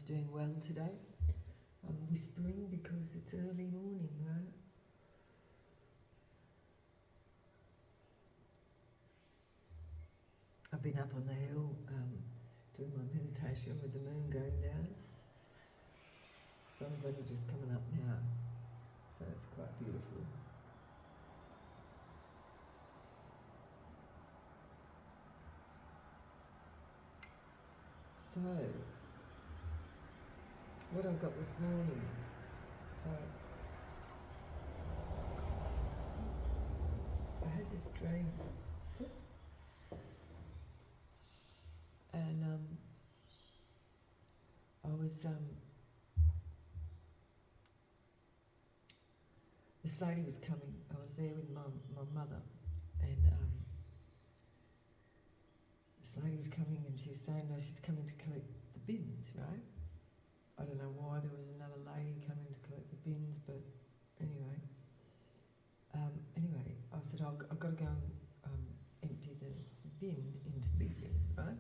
everyone's doing well today. I'm whispering because it's early morning, right? I've been up on the hill doing my meditation with the moon going down. Sun's only just coming up now, so it's quite beautiful. So, what I got this morning, so I had this dream, and I was, this lady was coming, I was there with my mother, and this lady was coming and she was saying, no, she's coming to collect the bins, right? I don't know why there was another lady coming to collect the bins, but anyway. Anyway, I said, I've got to go and empty the bin into big bin, right?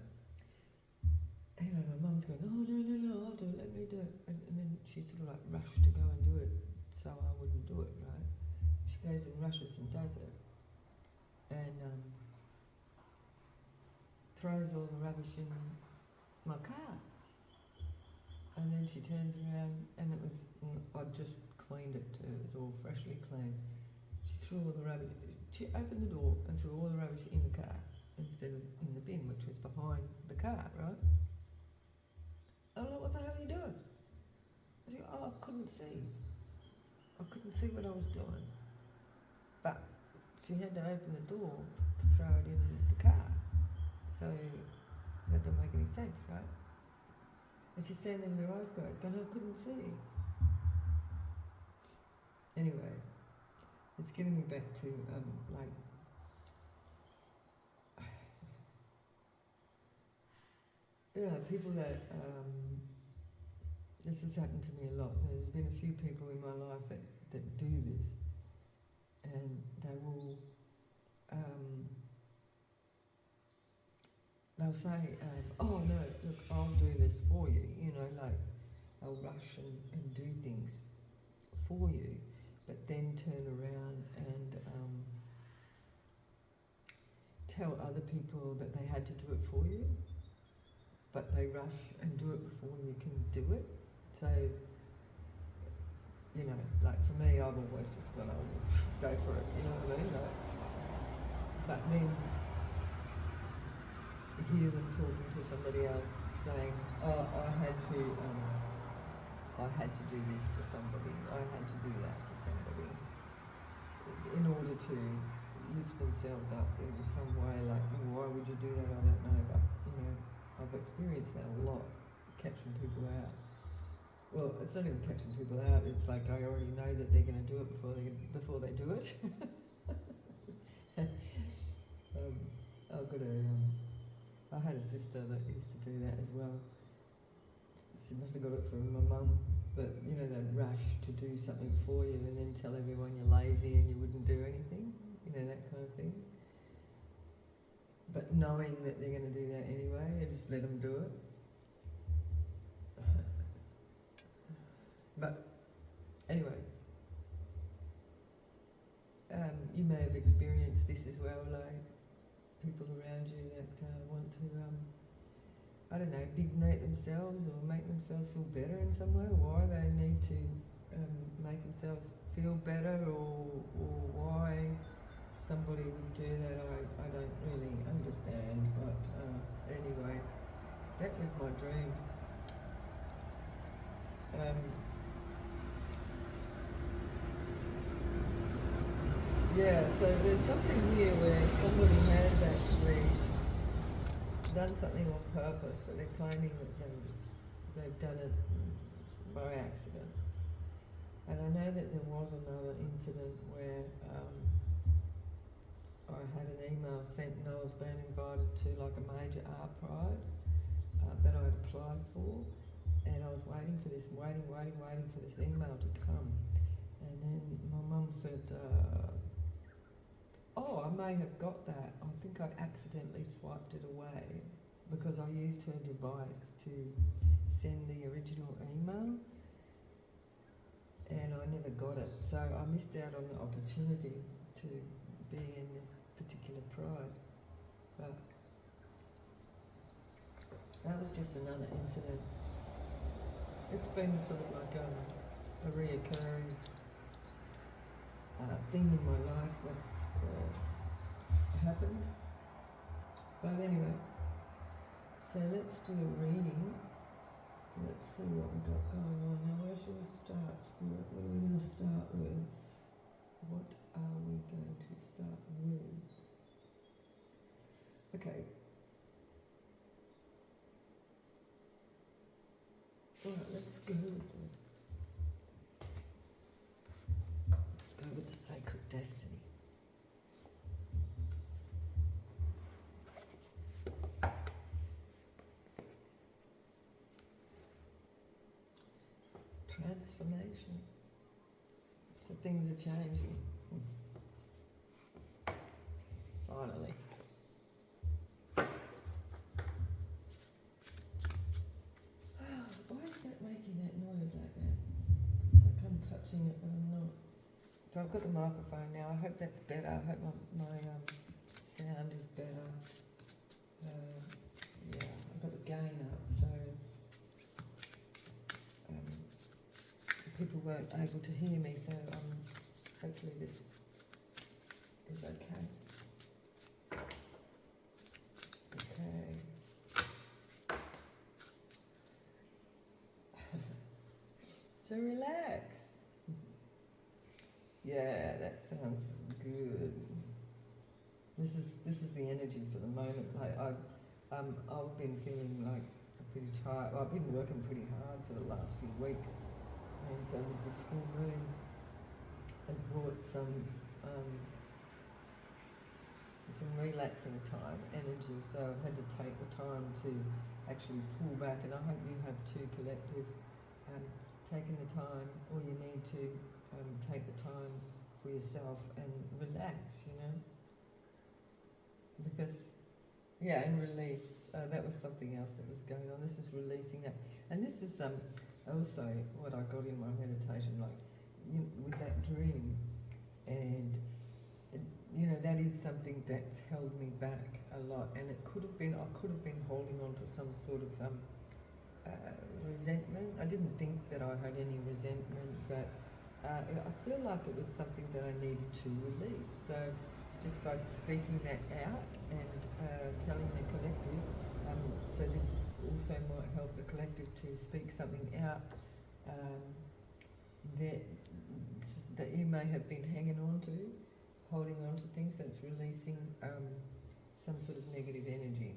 Anyway, my mum's going, oh, no, I'll do it, let me do it. And then she sort of like rushed to go and do it, so I wouldn't do it, right? She goes and rushes and does it. And throws all the rubbish in my car. And then she turns around, and it was, I'd just cleaned it too, it was all freshly clean. She threw all the rubbish, she opened the door and threw all the rubbish in the car instead of in the bin, which was behind the car, right? I'm like, what the hell are you doing? I said, oh, I couldn't see. I couldn't see what I was doing. But she had to open the door to throw it in the car. So that didn't make any sense, right? And she's standing there with her eyes closed, going, I couldn't see. Anyway, it's getting me back to, people that, this has happened to me a lot. There's been a few people in my life that do this, and they will, they'll say, oh no, look, I'll do this for you, like they'll rush and do things for you, but then turn around and tell other people that they had to do it for you, but they rush and do it before you can do it. So, like for me, I've always just gone, oh, go for it, you know what I mean? But then hear them talking to somebody else saying, oh, I had to do this for somebody, I had to do that for somebody, in order to lift themselves up in some way. Like, why would you do that? I don't know, but I've experienced that a lot, catching people out. Well, it's not even catching people out, it's like I already know that they're going to do it before they do it. I had a sister that used to do that as well. She must have got it from my mum, but they'd rush to do something for you and then tell everyone you're lazy and you wouldn't do anything, that kind of thing. But knowing that they're going to do that anyway, I just let them do it. But anyway, you may have experienced this as well, like people around you that want to, big-note themselves or make themselves feel better in some way. Why they need to make themselves feel better, or why somebody would do that, I don't really understand. But anyway, that was my dream. Yeah, so there's something here where somebody has actually done something on purpose, but they're claiming that they've done it by accident. And I know that there was another incident where I had an email sent and I was being invited to like a major art prize that I had applied for, and I was waiting for this email to come. And then my mum said, oh, I may have got that. I think I accidentally swiped it away because I used her device to send the original email, and I never got it, so I missed out on the opportunity to be in this particular prize. But that was just another incident. It's been sort of like a reoccurring thing in my life that's happened. But anyway, so let's do a reading. Let's see what we got going on now. Where should we start, Spirit? What are we going to start with? What are we going to start with? Okay. Alright, let's go with the sacred destiny. Transformation. So things are changing. Finally. Why is that making that noise like that? It's like I'm touching it, but I'm not. So I've got the microphone now. I hope that's better. I hope my sound is better. Yeah, I've got the gain up, so people weren't able to hear me, so hopefully this is okay. Okay. So relax. Yeah, that sounds good. This is the energy for the moment. Like I've been feeling like pretty tired. Well, I've been working pretty hard for the last few weeks, and so with this full moon has brought some relaxing time, energy. So I've had to take the time to actually pull back, and I hope you have too, collective. Taking the time, or you need to take the time for yourself and relax, you know, because and release. That was something else that was going on. This is releasing that, and this is also what I got in my meditation, like with that dream, and that is something that's held me back a lot, and I could have been holding on to some sort of resentment. I didn't think that I had any resentment, but I feel like it was something that I needed to release. So just by speaking that out and telling the collective, so this also might help the collective to speak something out that you may have been hanging on to, holding on to things. So it's releasing some sort of negative energy.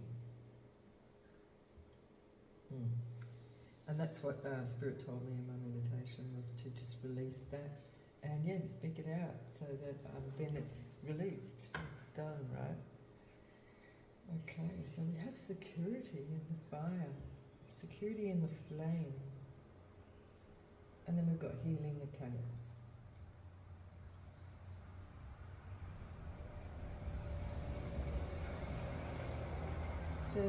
And that's what Spirit told me in my meditation, was to just release that and speak it out, so that then it's released, it's done, right? Okay, so we have security in the fire, security in the flame, and then we've got healing the chaos. So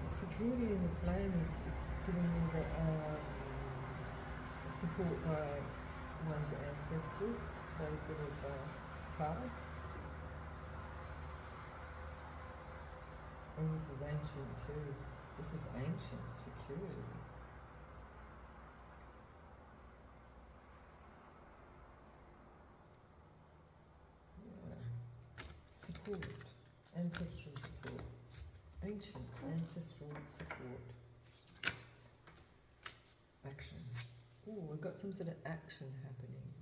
security in the flame it's giving me the support by one's ancestors, those that have passed. And this is ancient too. This is ancient security. Yeah. Support, ancestral support. Ancient ancestral support. Action. Oh, we've got some sort of action happening.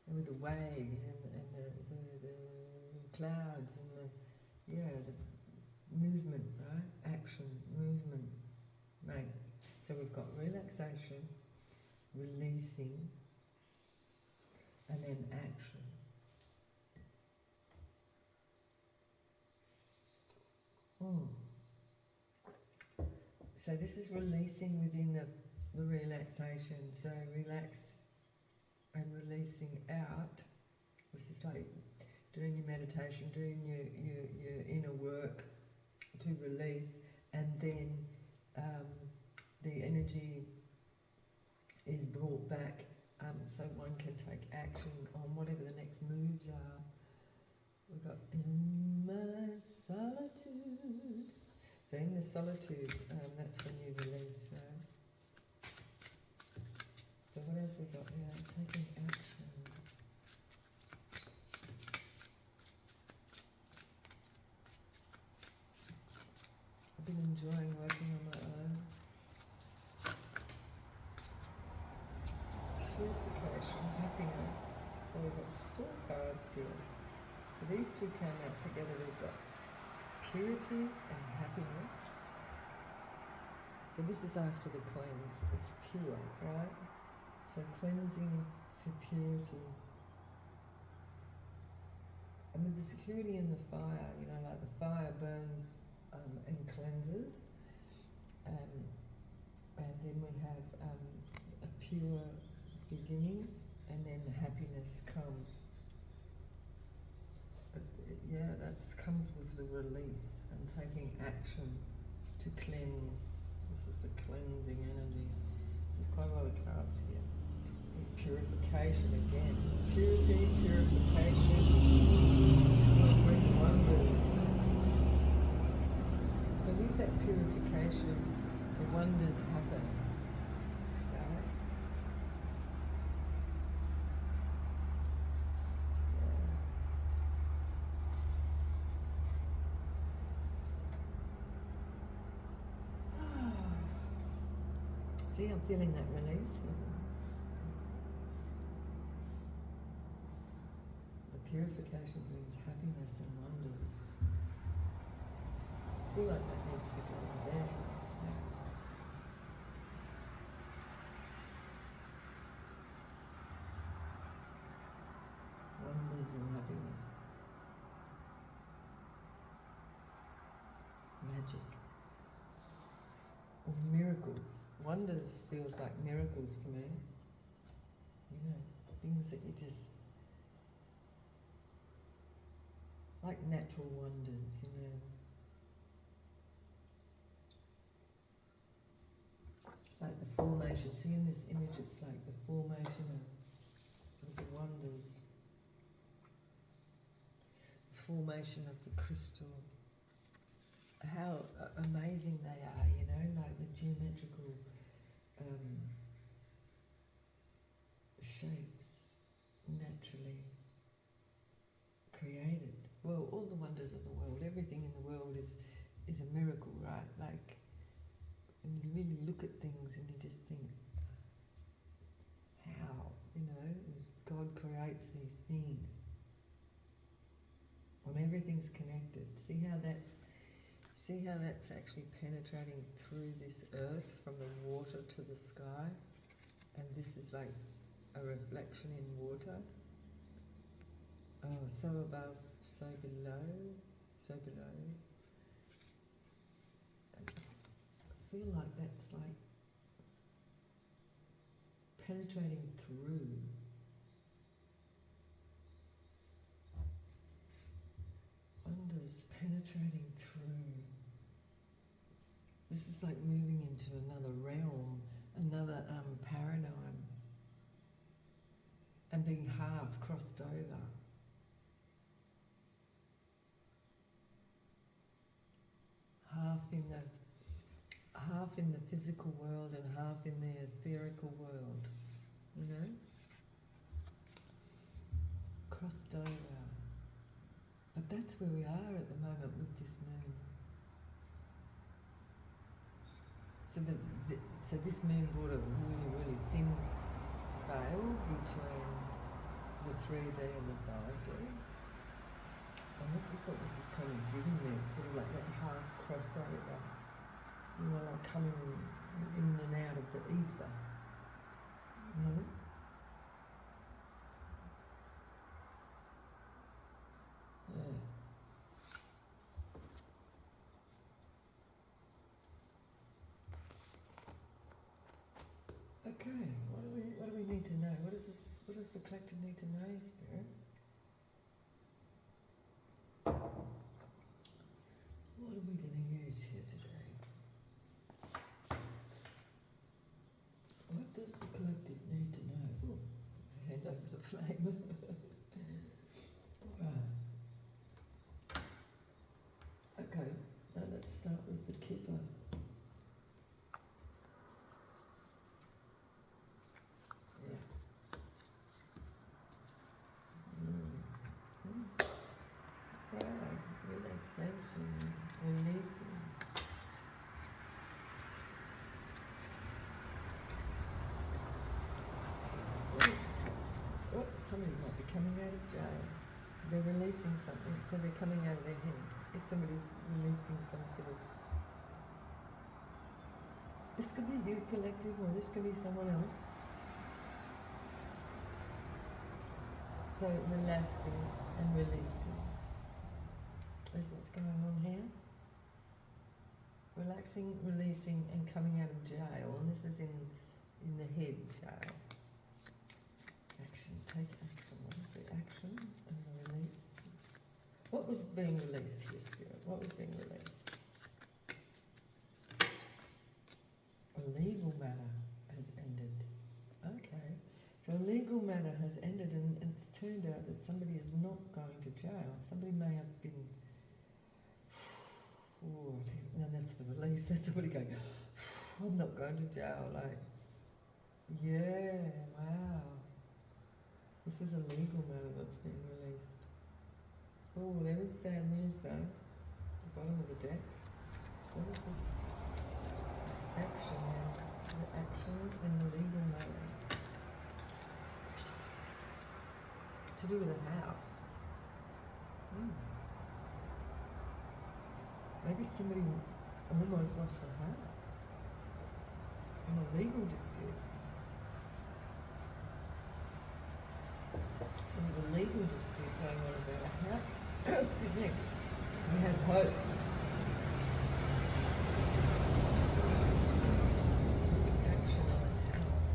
And with the waves and the clouds and the movement, right? Action, movement. Right. So we've got relaxation, releasing, and then action. So this is releasing within the relaxation. So relax and releasing out. This is like doing your meditation, doing your inner work to release, and then brought back so one can take action on whatever the next moves are. We've got in my solitude. So in the solitude, that's when you release. So what else we got here? Taking action. I've been enjoying working on my own. Purification, happiness. So we've got 4 cards here. So these two came out together. We've got purity and happiness. So this is after the cleanse. It's pure, right? So cleansing for purity. And with the security in the fire, you know, like the fire burns and cleanses. And then we have a pure beginning, and then happiness comes. But yeah, that comes with the release and taking action to cleanse. This is the cleansing energy. There's quite a lot of cards here. Purification again. Purity, purification, with wonders. So with that purification, the wonders happen. Right? See, I'm feeling that release. The purification brings happiness and wonders. I feel like that needs to go there. Yeah. Wonders and happiness. Magic. Or miracles. Wonders feels like miracles to me. You know, things that you just, like natural wonders, you know. Like the formation. See in this image, it's like the formation of the wonders. The formation of the crystal. How amazing they are, you know, like the geometrical shapes naturally created. Well, all the wonders of the world, everything in the world is a miracle, right? Like, and you really look at things and you just think, how, you know, as God creates these things. When everything's connected. See how that's actually penetrating through this earth from the water to the sky? And this is like a reflection in water. Oh, so above, so below, so below. I feel like that's like penetrating through. Wonders penetrating through. This is like moving into another realm, another paradigm, and being half crossed over. Half in the physical world and half in the etherical world, you know? Crossed over. But that's where we are at the moment with this moon. So this moon brought a really, really thin veil between the 3D and the 5D. And this is what this is kind of giving me. It's sort of like that half crossover, you know, like coming in and out of the ether, you know? Yeah. Okay, what do we need to know? What does the collective need to know, Spirit? What are we going to use here today? What does does the collective need to know? Ooh, hand over the flame. Right. Okay, now let's start with the keeper. Yeah. Right, relaxation, releasing. What is it? Oh, somebody might be coming out of jail. They're releasing something, so they're coming out of their head. If somebody's releasing some sort of... This could be you, collective, or this could be someone else. So relaxing and releasing is what's going on here. Relaxing, releasing, and coming out of jail. And this is in the head jail. Action, take action. What is the action and the release? What was being released here, Spirit? What was being released? A legal matter has ended. Okay. So a legal matter has ended, and it's turned out that somebody is not going to jail. Somebody may have been... Oh, and that's the release. That's somebody going, I'm not going to jail. Like, yeah, wow. This is a legal matter that's being released. Oh, there is sad news though. The bottom of the deck. What is this action now? The action and the legal matter. To do with a house. Maybe somebody almost lost a house in a legal dispute. There was a legal dispute going on about a house. Excuse me. We had hope. Taking action on a house.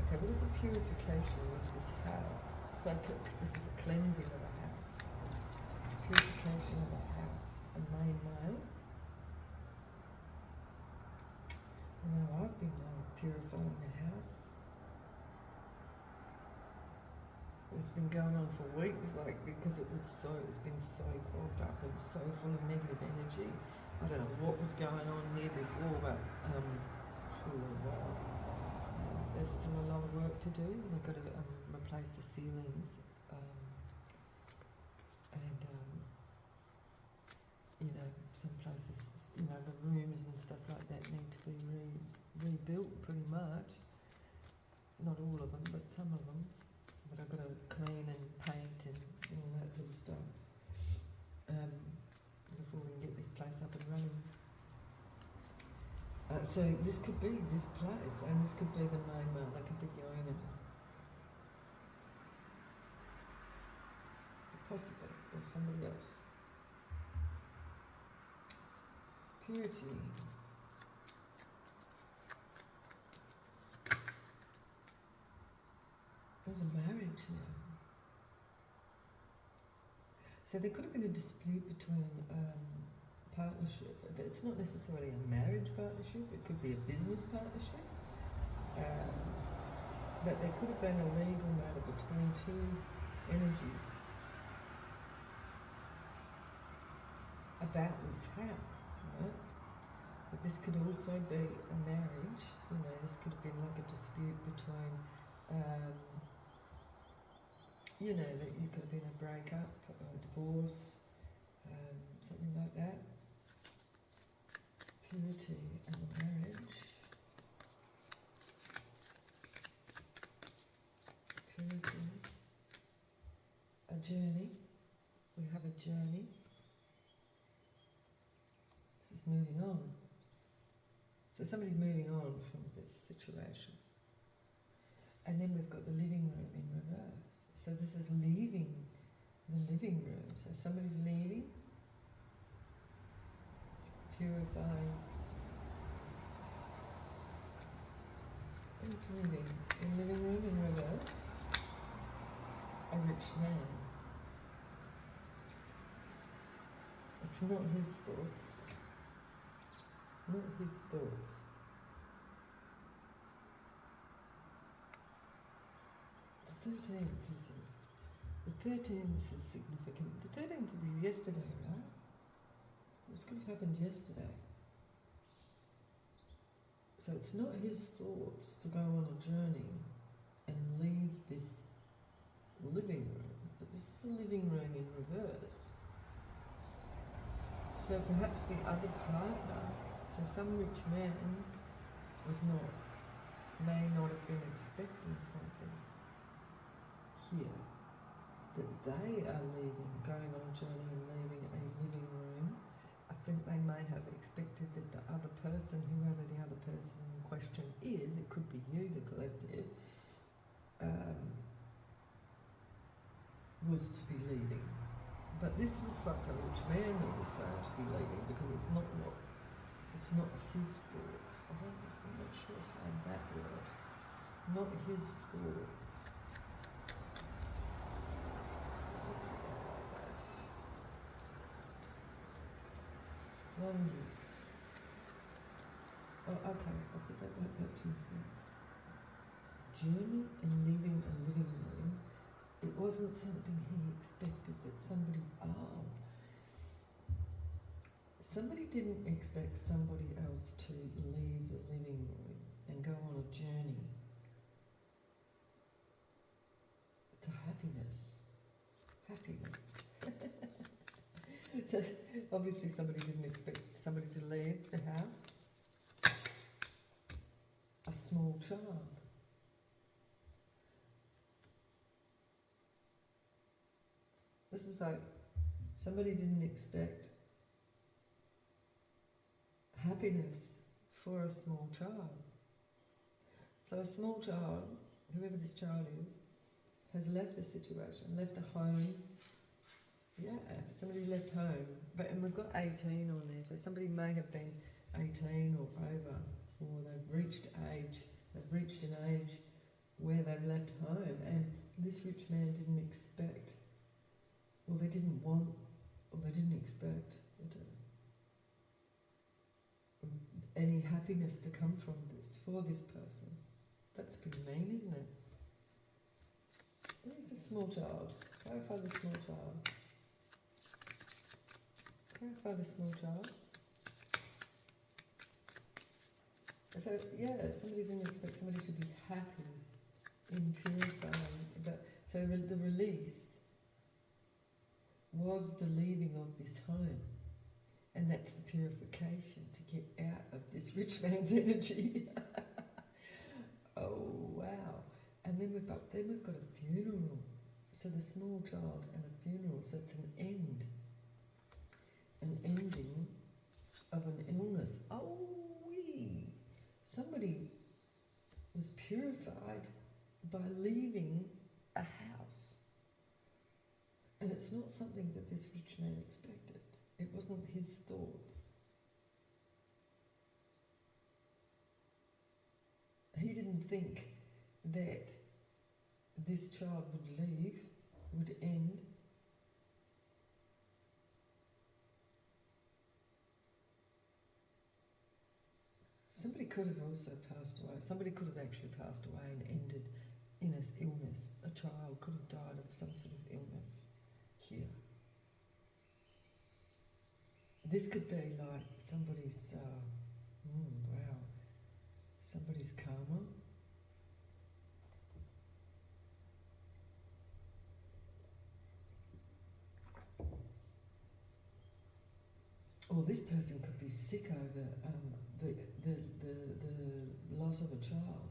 Okay, what is the purification of this house? So this is a cleansing of a house. Purification of a house. A main male. Now I've been purifying the house. It's been going on for weeks, like, because it's been so clogged up and so full of negative energy. I don't know what was going on here before, but there's still a lot of work to do. We've got to replace the ceilings, and some places, the rooms and stuff like that need to be rebuilt pretty much. Not all of them, but some of them. But I've got to clean and paint and all that sort of stuff before we can get this place up and running. So this could be this place, and this could be the main male, that could be the owner. Possibly, or somebody else. Purity. There's a marriage here. So there could have been a dispute between partnership. It's not necessarily a marriage partnership, it could be a business partnership. But there could have been a legal matter between two energies about this house, right? But this could also be a marriage, this could have been like a dispute between that you could have been a breakup, or a divorce, something like that. Purity and marriage. Purity. A journey. We have a journey. This is moving on. So somebody's moving on from this situation. And then we've got the living room in reverse. So this is leaving the living room. So somebody's leaving, purifying. Who's leaving? The living room in reverse. A rich man. It's not his thoughts. Not his thoughts. 13th, is it? The 13th is significant. The 13th was yesterday, right? This could have happened yesterday. So it's not his thoughts to go on a journey and leave this living room, but this is a living room in reverse. So perhaps the other partner, so some rich man may not have been expecting something here, that they are leaving, going on a journey and leaving a living room. I think they may have expected that the other person, whoever the other person in question is, it could be you, the collective, was to be leaving. But this looks like a rich man that was going to be leaving, because it's not his thoughts. I'm not sure how that works. Not his thoughts. Wonders. Oh, okay, I'll put that like that too. Journey and leaving a living room. It wasn't something he expected that somebody didn't expect somebody else to leave the living room and go on a journey to happiness. So obviously somebody didn't expect somebody to leave the house. A small child. This is like somebody didn't expect happiness for a small child. So a small child, whoever this child is, has left a situation, left a home. Yeah, somebody left home. And we've got 18 on there, so somebody may have been 18 or over, or they've reached an age where they've left home, and this rich man didn't expect, or they didn't want, or they didn't expect any happiness to come from this, for this person. That's pretty mean, isn't it? Where's the small child? Clarify the small child. Clarify the small child. So, yeah, somebody didn't expect somebody to be happy in purifying. But, so the release was the leaving of this home. And that's the purification, to get out of this rich man's energy. Oh, wow. And then we've got a funeral. So the small child and a funeral, so it's an end. An ending of an illness. Oh, wee. Somebody was purified by leaving a house. And it's not something that this rich man expected. It wasn't his thoughts. He didn't think that this child would leave, would end. Somebody could have also passed away. Somebody could have actually passed away and ended in an illness. A child could have died of some sort of illness here. This could be like somebody's, somebody's karma. Or this person could be sick over the loss of a child.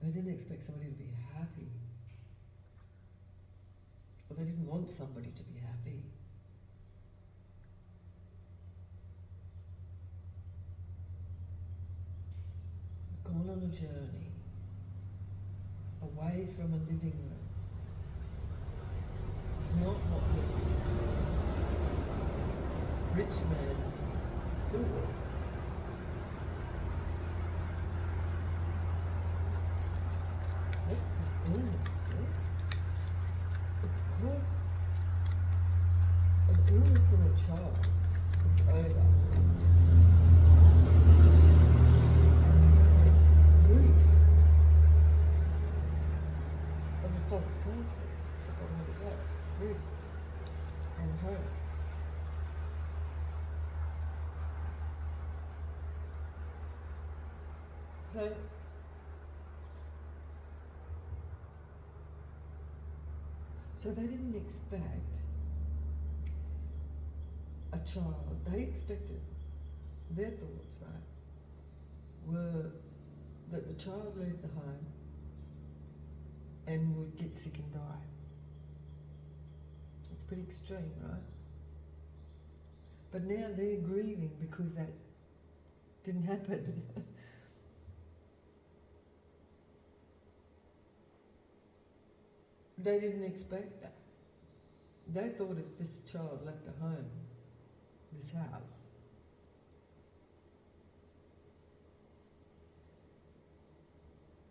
They didn't expect somebody to be happy. Or they didn't want somebody to be happy. They've gone on a journey away from a living room. It's not what this rich man thought. What is this illness? It's caused an illness in a child. It's over. rid of her. So they didn't expect a child. They expected, their thoughts, right, were that the child leave the home and would get sick and die. It's pretty extreme, right? But now they're grieving because that didn't happen. They didn't expect that. They thought if this child left a home, this house,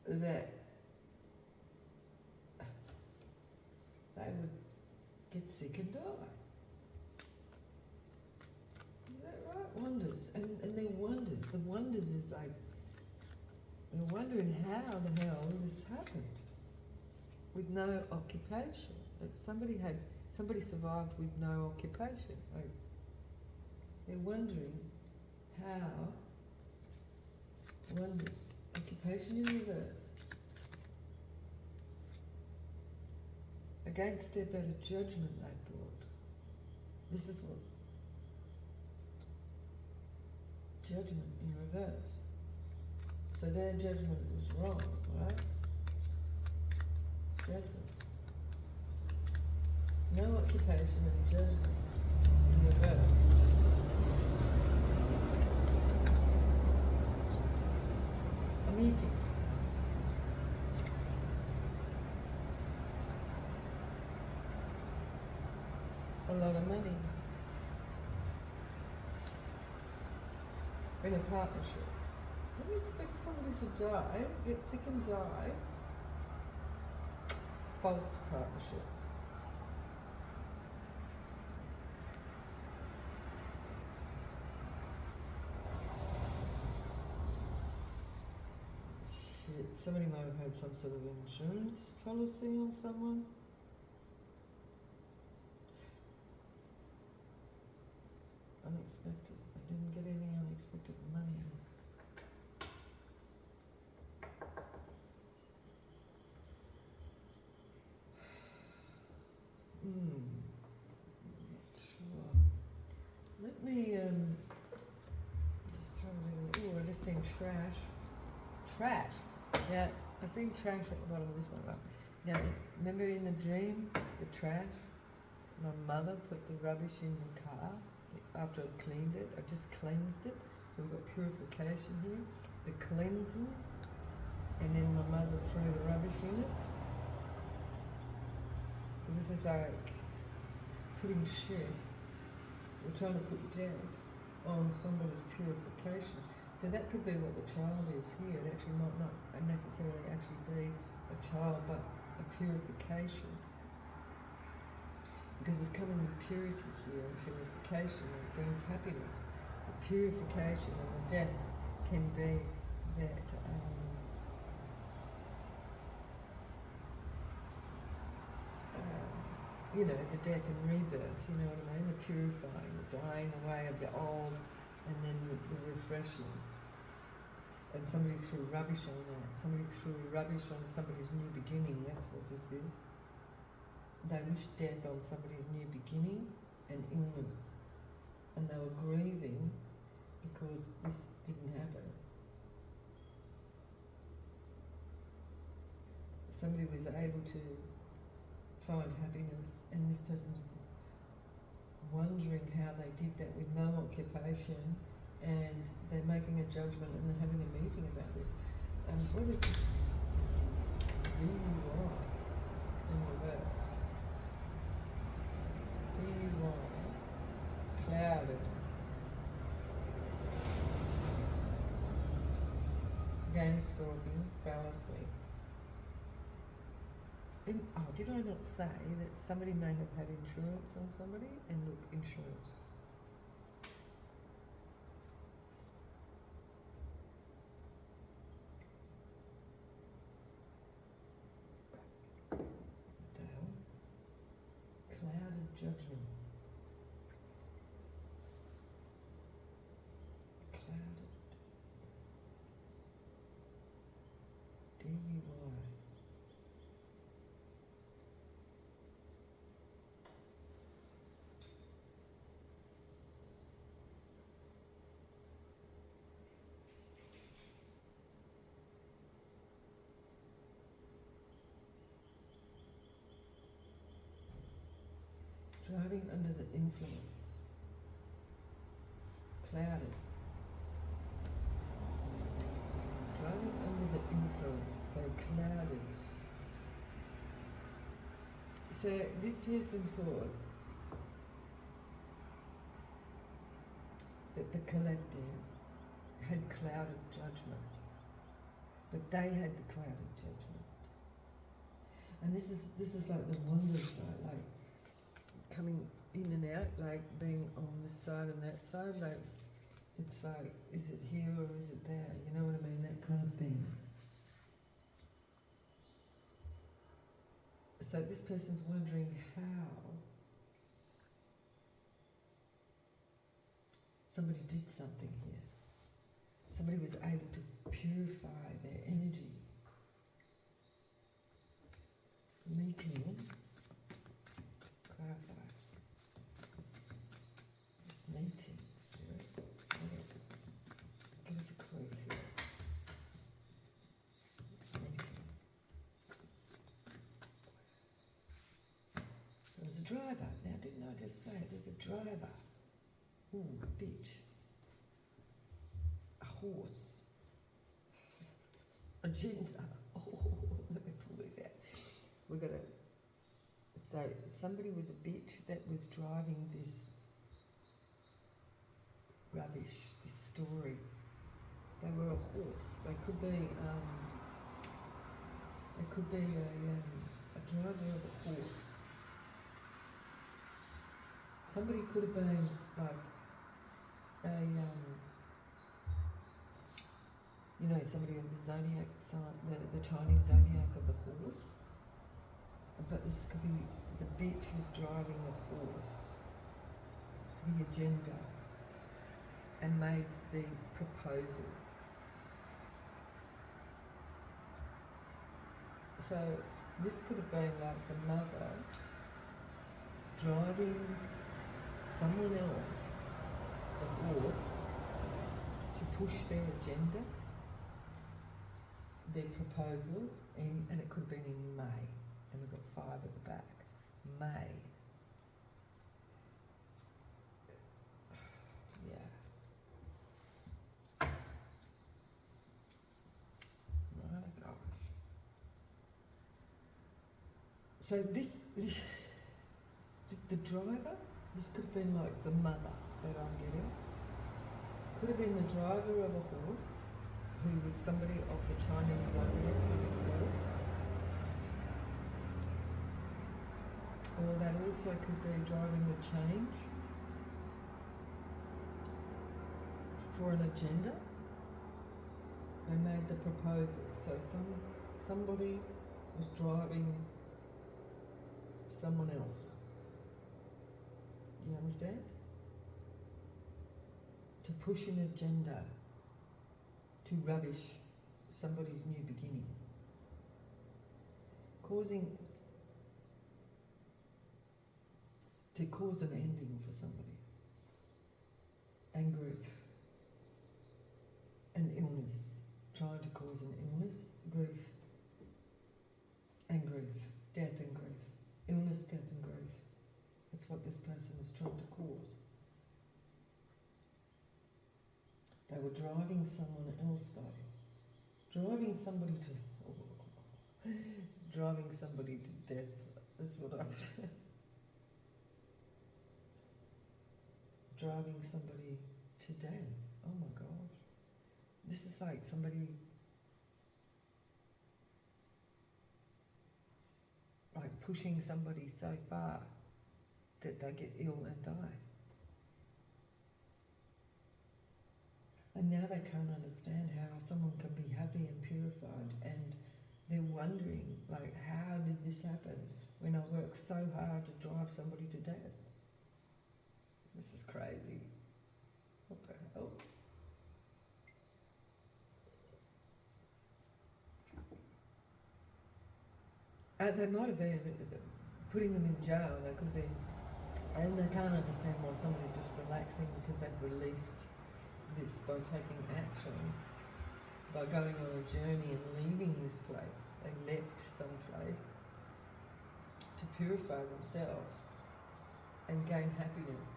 that they would get sick and die. Is that right? Wonders. And they're wonders. The wonders is like, they're wondering how the hell this happened with no occupation. That somebody survived with no occupation. Like, they're wondering how, wonders, occupation in reverse, against their better judgment, they thought. This is what judgment in reverse. So their judgment was wrong, right? Judgment. No occupation and judgment in reverse. A meeting. A lot of money. In a partnership. How do you expect somebody to die, get sick and die? False partnership. Shit, somebody might have had some sort of insurance policy on someone. Unexpected. I didn't get any unexpected money. Sure. Let me just throw it in. Oh, I just seen trash. Trash. Now, I seen trash at the bottom of this one, right? Now, remember in the dream, the trash? My mother put the rubbish in the car after I'd cleaned it. I just cleansed it. So we've got purification here. The cleansing. And then my mother threw the rubbish in it. So this is like putting shit. We're trying to put death on somebody's purification. So that could be what the child is here. It actually might not necessarily actually be a child, but a purification. Because it's coming with purity here, and purification, and it brings happiness. The purification and the death can be that the death and rebirth, you know what I mean? The purifying, the dying away of the old, and then the refreshing. And somebody threw rubbish on that. Somebody threw rubbish on somebody's new beginning. That's what this is. They wished death on somebody's new beginning and illness. And they were grieving because this didn't happen. Somebody was able to find happiness, and this person's wondering how they did that with no occupation, and they're making a judgment and they're having a meeting about this. What is this? DUI in reverse. DUI, clouded. Game stalking, fallacy. Did I not say that somebody may have had insurance on somebody? And look, insurance. Dale. judgment. Clouded. D-U-Y. Driving under the influence. Clouded. Driving under the influence, so clouded. So this person thought that the collective had clouded judgment, but they had the clouded judgment. And this is like the wonders, though, like coming in and out, like being on this side and that side, like it's like, is it here or is it there? You know what I mean? That kind of thing. So this person's wondering how somebody did something here. Somebody was able to purify their energy. Meeting, clarify. This meeting, Spirit, give us a clue here. This meeting. There was a driver. Now, didn't I just say it? There's a driver. Ooh, a bitch. A horse. Agenda. Oh, let me pull these out. We're going to... So, somebody was a bitch that was driving this rubbish, this story. They were a horse. They could be a driver of a horse. Somebody could have been like a, you know, somebody of the zodiac sign, the Chinese zodiac of the horse. But this could be the bitch who's driving the horse, the agenda, and made the proposal. So this could have been like the mother driving someone else, the horse, to push their agenda, their proposal, and it could have been in May. And we've got 5 at the back. May. Yeah. My gosh. So the driver, this could have been like the mother that I'm getting. Could have been the driver of a horse, who was somebody of the Chinese zodiac of a horse. Or that also could be driving the change for an agenda. They made the proposal. So somebody was driving someone else. You understand? To push an agenda, to rubbish somebody's new beginning. To cause an ending for somebody. And grief. An illness. Trying to cause an illness, grief. And grief. Death and grief. Illness, death and grief. That's what this person is trying to cause. They were driving someone else though. Driving somebody to death. That's what I've... Driving somebody to death. Oh my gosh. This is like somebody like pushing somebody so far that they get ill and die. And now they can't understand how someone can be happy and purified, and they're wondering, like, how did this happen when I work so hard to drive somebody to death. This is crazy. What the hell? They might have been putting them in jail. They could be, and they can't understand why somebody's just relaxing because they've released this by taking action, by going on a journey and leaving this place. They left some place to purify themselves and gain happiness.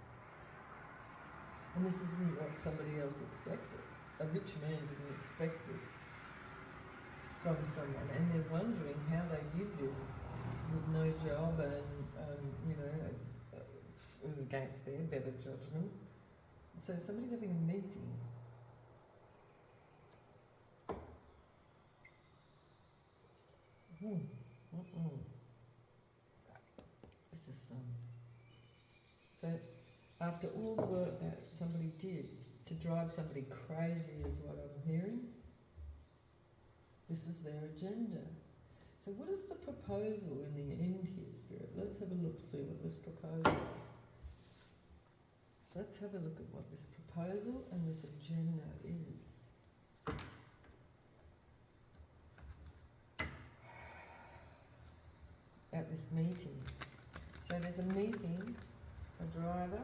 And this isn't what somebody else expected. A rich man didn't expect this from someone, and they're wondering how they did this with no job, and it was against their better judgment. So somebody's having a meeting. This is so after all the work that somebody did to drive somebody crazy is what I'm hearing. This was their agenda. So what is the proposal in the end here, Spirit? Let's have a look, see what this proposal is. Let's have a look at what this proposal and this agenda is. At this meeting. So there's a meeting, a driver,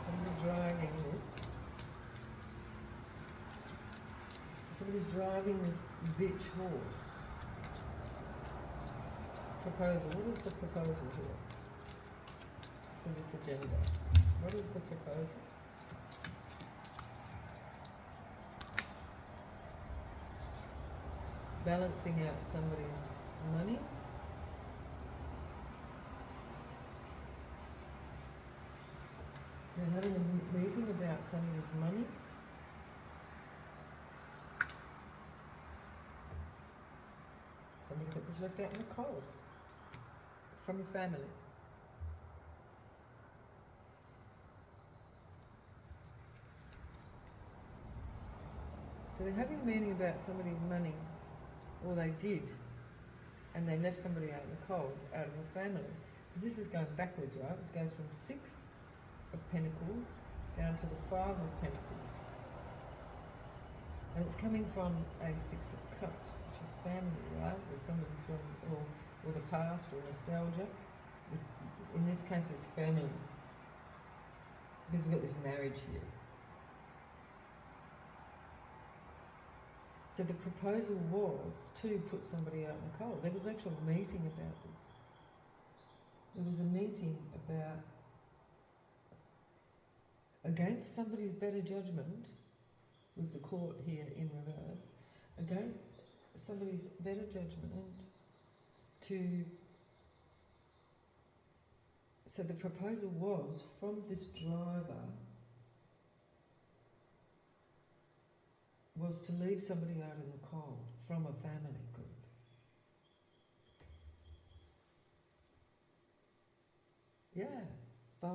somebody's driving this. Somebody's driving this bitch horse. Proposal. What is the proposal here for this agenda? What is the proposal? Balancing out somebody's money. They're having a meeting about somebody's money. Somebody that was left out in the cold from a family. So they're having a meeting about somebody's money, or they did, and they left somebody out in the cold, out of a family. Because this is going backwards, right? It goes from 6 of Pentacles down to the 5 of Pentacles. And it's coming from a 6 of Cups, which is family, right? Or somebody from, or the past, or nostalgia. In this case, it's family. Because we've got this marriage here. So the proposal was to put somebody out in the cold. There was actually a meeting about this. There was a meeting about, against somebody's better judgment, with the court here in reverse, against somebody's better judgment so the proposal was from this driver was to leave somebody out in the cold from a family group. Yeah, 5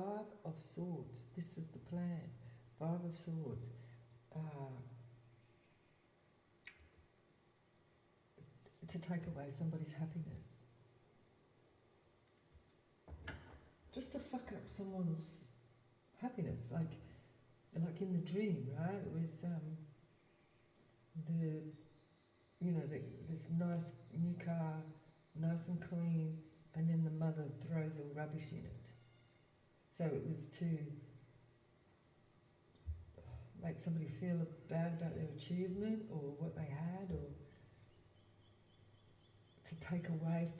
of Swords. This was the plan. 5 of Swords. To take away somebody's happiness. Just to fuck up someone's happiness, like in the dream, right? It was this nice new car, nice and clean, and then the mother throws all rubbish in it. So it was to make somebody feel bad about their achievement or what they had, or to take away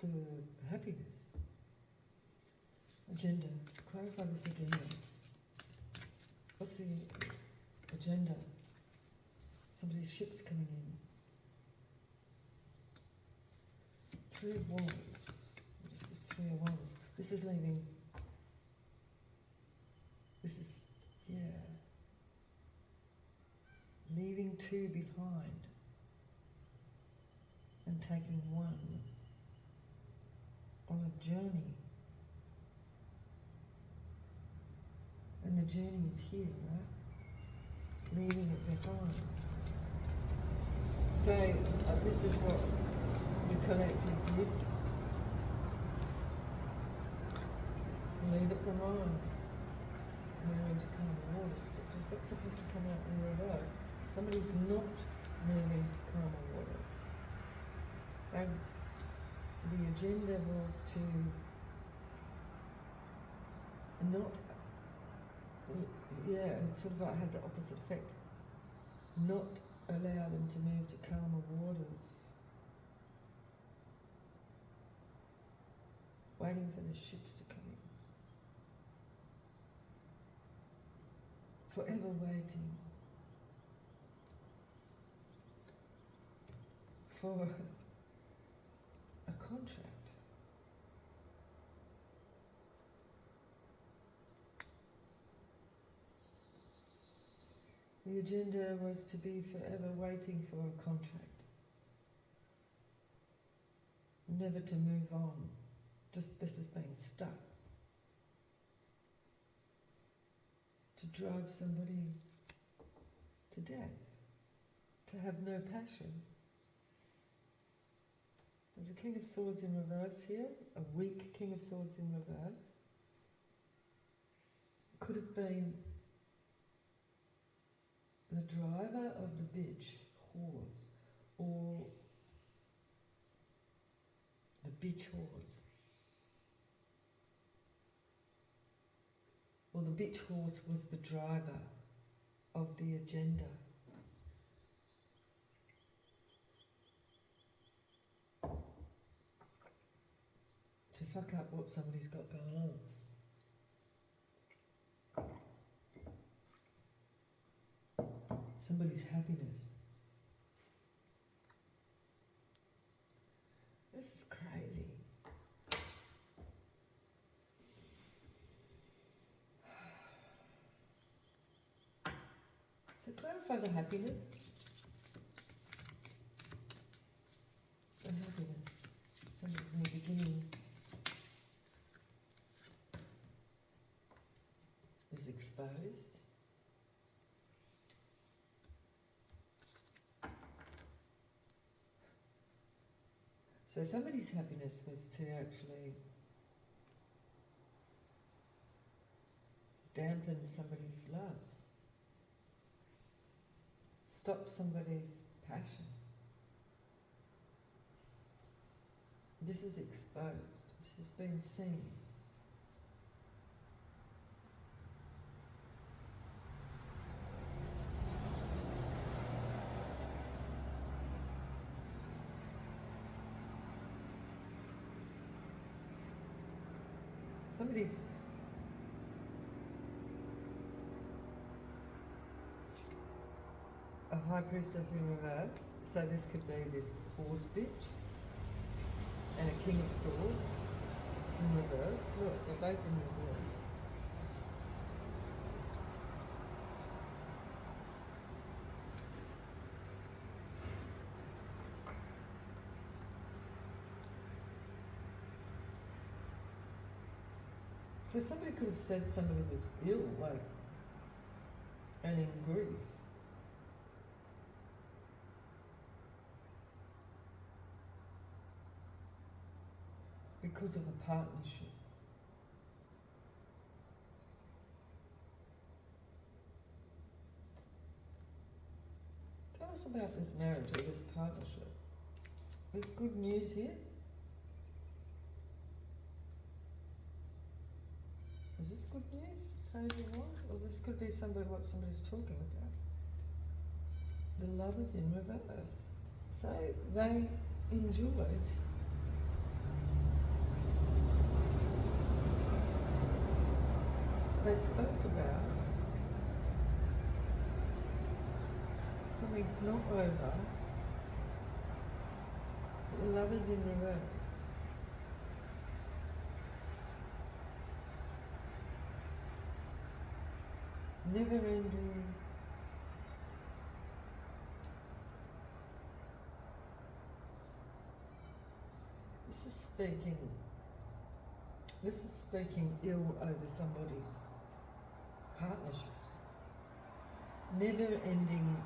the happiness. Agenda. Clarify this agenda. What's the agenda? Somebody's ship's coming in. 3 of Wands. This is 3 of Wands. This is leaving. This is, leaving 2 behind and taking 1 on a journey. And the journey is here, right? leaving it behind. So this is what the collective did. Leave it behind. Moving to calmer waters. That's supposed to come out in reverse. Somebody's not moving to calmer waters. The agenda was to not, it sort of like had the opposite effect. Not allow them to move to calmer waters. Waiting for the ships to come in. Forever waiting for a contract. The agenda was to be forever waiting for a contract. Never to move on. Just this is being stuck. To drive somebody to death. To have no passion. There's a King of Swords in reverse here. A weak King of Swords in reverse. Could have been the driver of the bitch horse, or the bitch horse, or the bitch horse was the driver of the agenda. To fuck up what somebody's got going on. Somebody's happiness. This is crazy. So clarify the happiness. The happiness. Somebody's new beginning is exposed. So somebody's happiness was to actually dampen somebody's love, stop somebody's passion. This is exposed, this has been seen. Somebody a high priestess in reverse, so this could be this horse bitch, and a king of swords in reverse. Look, they're both in reverse. So somebody could have said somebody was ill, like, and in grief. Because of a partnership. Tell us about this marriage or this partnership. There's good news here. Is this good news, Page of Wands? Or this could be what somebody's talking about. The lovers in reverse. So they enjoyed they spoke about something's not over, but the lovers in reverse. Never ending this is speaking ill over somebody's partnerships. never ending,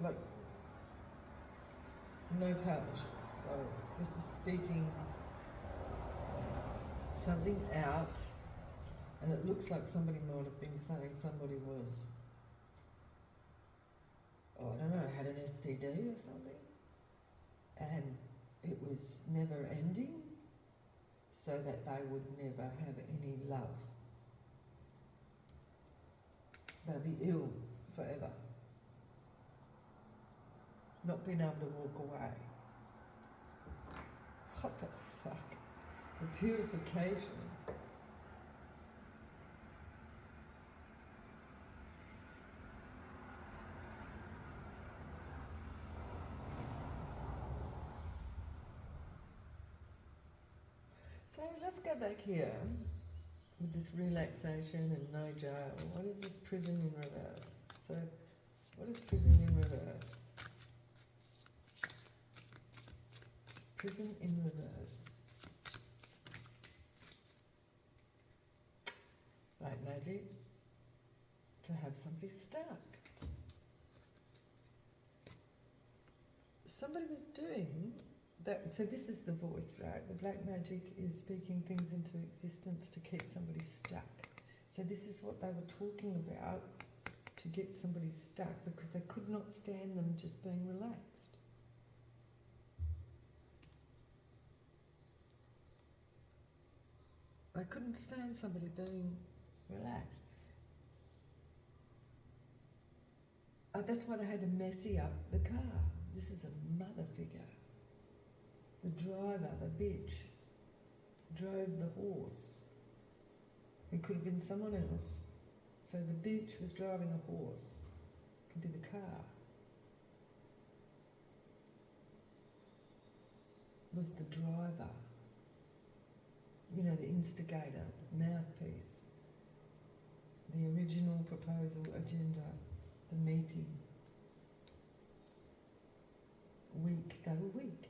like no partnership. So this is speaking something out, and it looks like somebody might have been saying somebody was, oh, I don't know, had an STD or something, and it was never ending, so that they would never have any love. They'd be ill forever, not being able to walk away. What the fuck? The purification. So let's go back here with this relaxation and no jail. What is this prison in reverse? So what is prison in reverse? Prison in reverse. Like magic, to have somebody stuck. Somebody was doing that, so this is the voice, right? The black magic is speaking things into existence to keep somebody stuck. So this is what they were talking about, to get somebody stuck, because they could not stand them just being relaxed. They couldn't stand somebody being relaxed. That's why they had to messy up the car. This is a mother figure. The driver, the bitch, drove the horse. It could have been someone else. So the bitch was driving a horse. It could be the car. Was the driver. You know, the instigator, the mouthpiece, the original proposal agenda, the meeting. Weak, they were weak.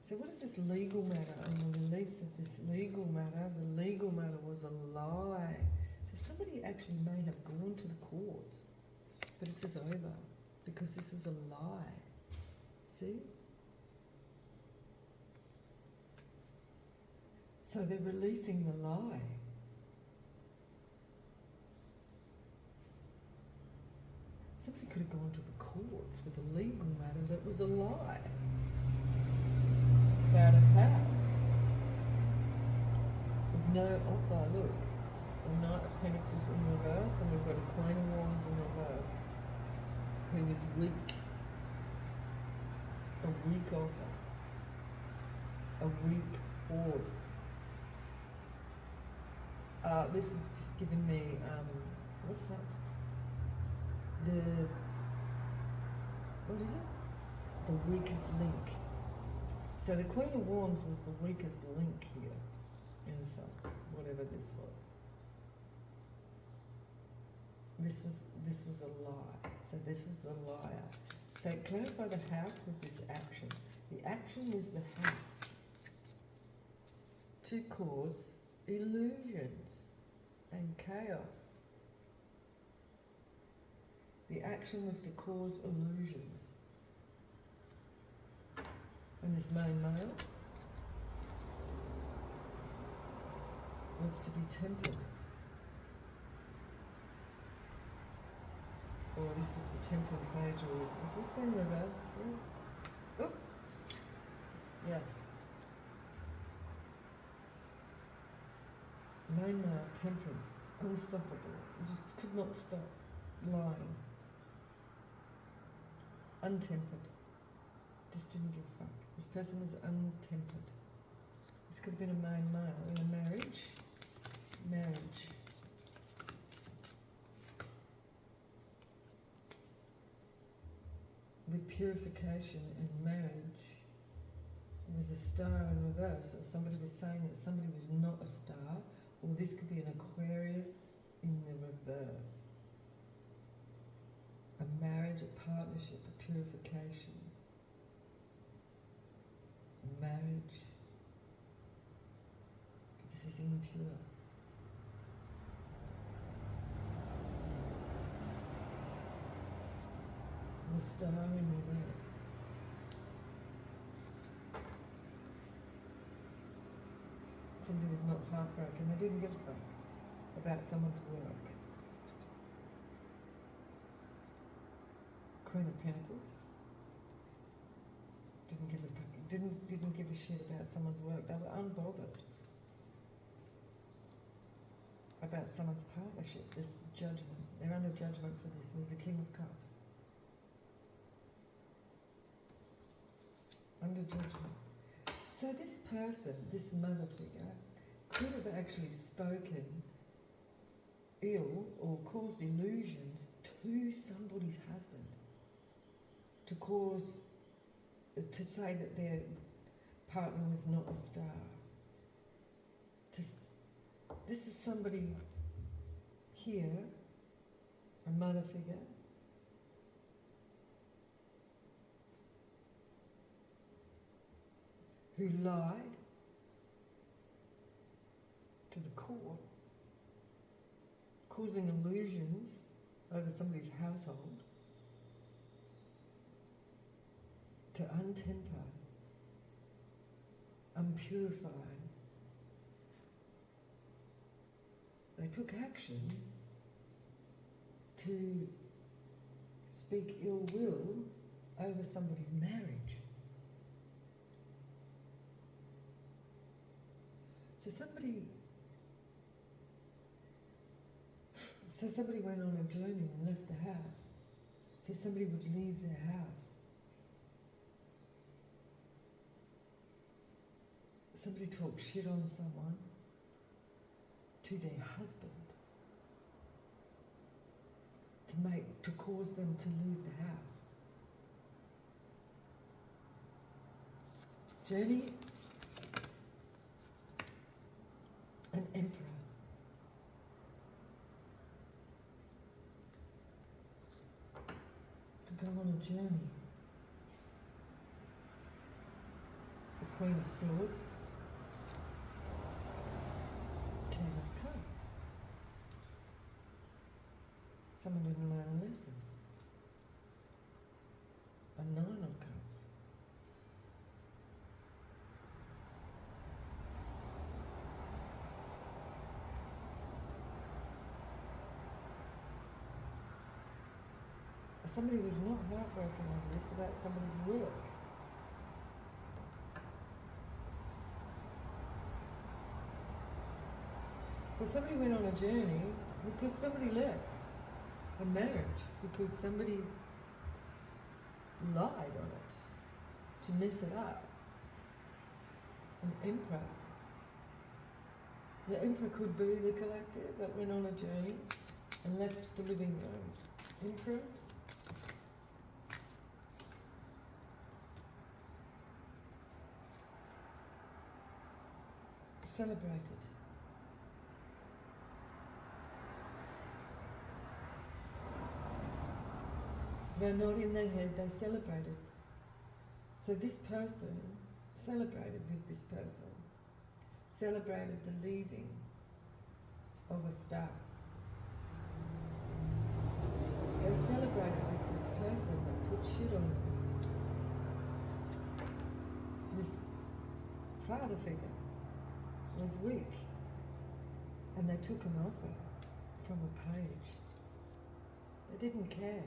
So what is this legal matter and the release of this legal matter? The legal matter was a lie. So somebody actually may have gone to the courts, but it says over, because this was a lie. See? So they're releasing the lie. Somebody could have gone to the courts with a legal matter that was a lie about a house with no offer. Look, the Knight of Pentacles in reverse, and we've got a Queen of Wands in reverse, who is weak. A weak offer. A weak horse. This is just giving me, what's that? What is it? The weakest link. So the Queen of Wands was the weakest link here in whatever this was. This was a lie. So this was the liar. So clarify the house with this action. The action was the house to cause illusions and chaos. The action was to cause illusions. And this main male was to be tempered. Or this was the temperance age, or was this in reverse? Oh. Yes. Main male, temperance, unstoppable. Just could not stop lying. Untempered. Just didn't give a fuck. This person was untempered. This could have been a main male in a marriage. With purification and marriage, there was a star in reverse. Or somebody was saying that somebody was not a star, or this could be an Aquarius in the reverse. A marriage, a partnership, a purification. A marriage. This is impure. the star in reverse. Somebody was not heartbroken. They didn't give a fuck about someone's work. Queen of Pentacles. Didn't give a shit about someone's work. They were unbothered about someone's partnership. This judgment. They're under judgment for this. There's a King of Cups. Under judgment. So this person, this mother figure, could have actually spoken ill or caused illusions to somebody's husband to say that their partner was not a star. This is somebody here, a mother figure, who lied to the core, causing illusions over somebody's household, to untemper, unpurify. They took action to speak ill will over somebody's marriage. So somebody went on a journey and left the house. So somebody would leave their house. Somebody talked shit on someone to their husband to cause them to leave the house. Journey, an emperor. To go on a journey. The Queen of Swords. Ten of Cups. Someone didn't learn a lesson. A Nine of Cups. Somebody was not heartbroken over this, about somebody's work. So somebody went on a journey because somebody left a marriage, because somebody lied on it to mess it up. An emperor. The emperor could be the collective that went on a journey and left the living room. Emperor. Celebrated. They're not in their head, they celebrated. So this person celebrated with this person, celebrated the leaving of a star. They celebrated with this person that put shit on them. This father figure was weak, and they took an offer from a page. They didn't care.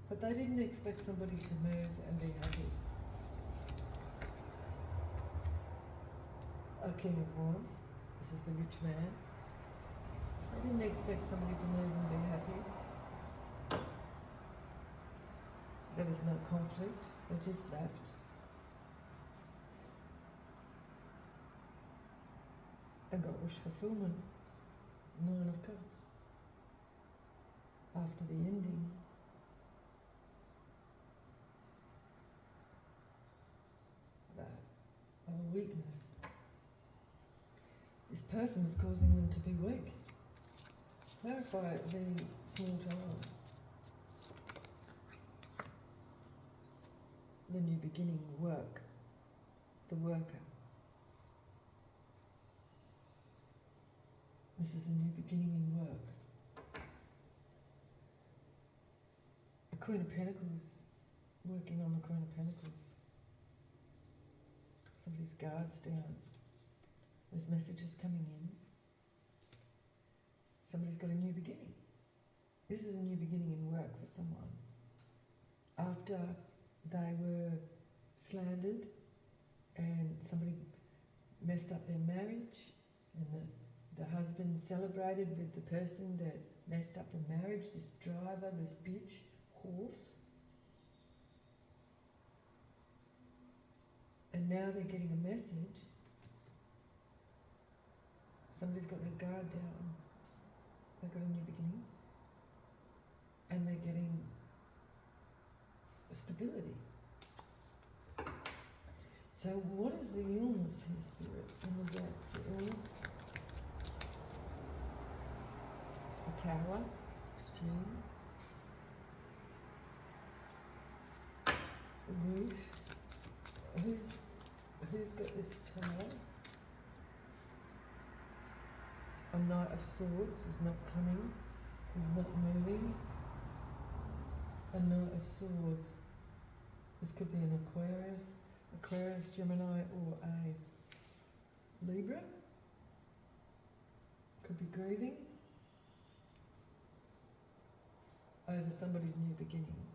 But they didn't expect somebody to move and be happy. A King of Wands, this is the rich man. They didn't expect somebody to move and be happy. There was no conflict, they just left. And got wish fulfillment. Nine of Cups. After the ending. Of a weakness. This person is causing them to be weak. Clarify it very small child. The new beginning, work. The worker. This is a new beginning in work. A Queen of Pentacles, working on the Queen of Pentacles. Somebody's guard's down. There's messages coming in. Somebody's got a new beginning. This is a new beginning in work for someone. After they were slandered and somebody messed up their marriage, and the husband celebrated with the person that messed up the marriage, this driver, this bitch, horse. And now they're getting a message. Somebody's got their guard down. They've got a new beginning. And they're getting stability. So what is the illness here, Spirit? In the back, the illness. A tower, extreme. A roof. Who's got this tower? A Knight of Swords is not coming, is not moving. A Knight of Swords. This could be an Aquarius, Gemini, or a Libra. Could be grieving over somebody's new beginning.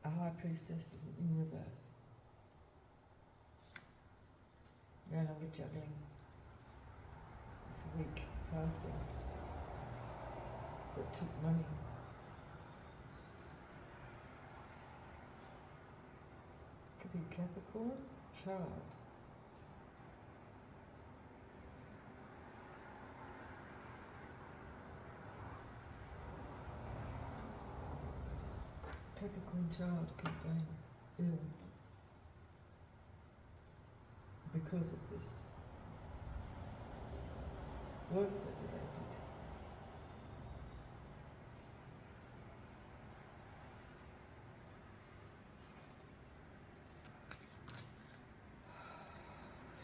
A High Priestess is in reverse. No longer juggling this weak person that took money. Could be Capricorn, child. Capricorn child could be ill because of this. What did I do?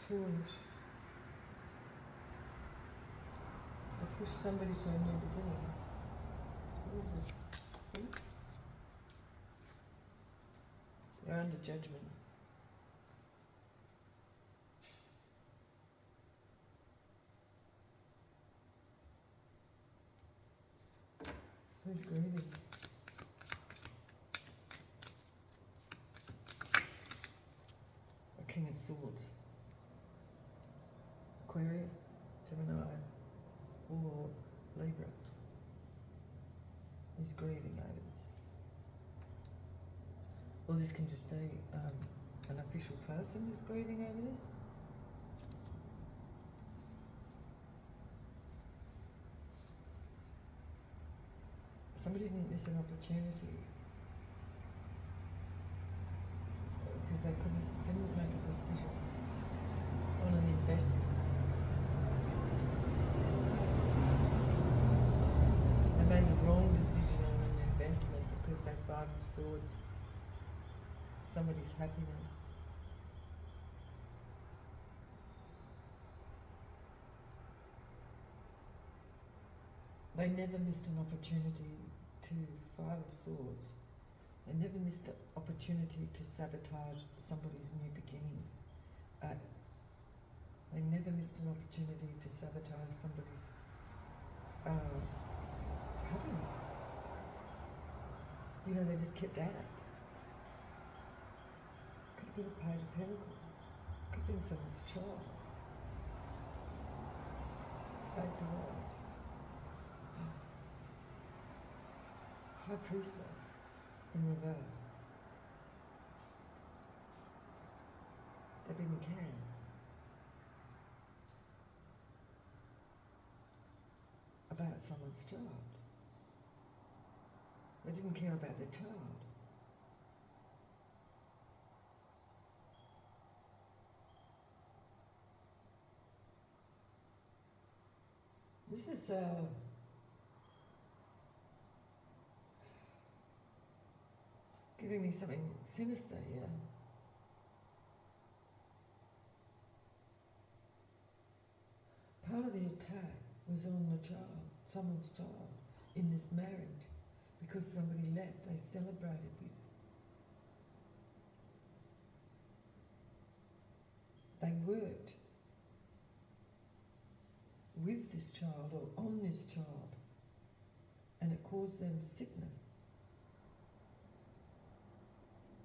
Foolish. I push somebody to a new beginning. What is this? They're under judgment. Who's grieving? A King of Swords. Aquarius, Gemini, or Libra. He's grieving over this. Or this can just be an official person who's grieving over this. Somebody didn't miss an opportunity because they didn't make a decision on an investment. They made the wrong decision on an investment because they Five of Swords. Somebody's happiness. They never missed an opportunity to Five of Swords. They never missed an opportunity to sabotage somebody's new beginnings. They never missed an opportunity to sabotage somebody's happiness. You know, they just kept at it. Could have been a Page of Pentacles. Could have been someone's child. Ace of Wands. High Priestess in reverse. They didn't care. About someone's child. They didn't care about their child. This is giving me something sinister here. Part of the attack was on the child, someone's child, in this marriage, because somebody left, they celebrated with. They worked with this child or on this child, and it caused them sickness.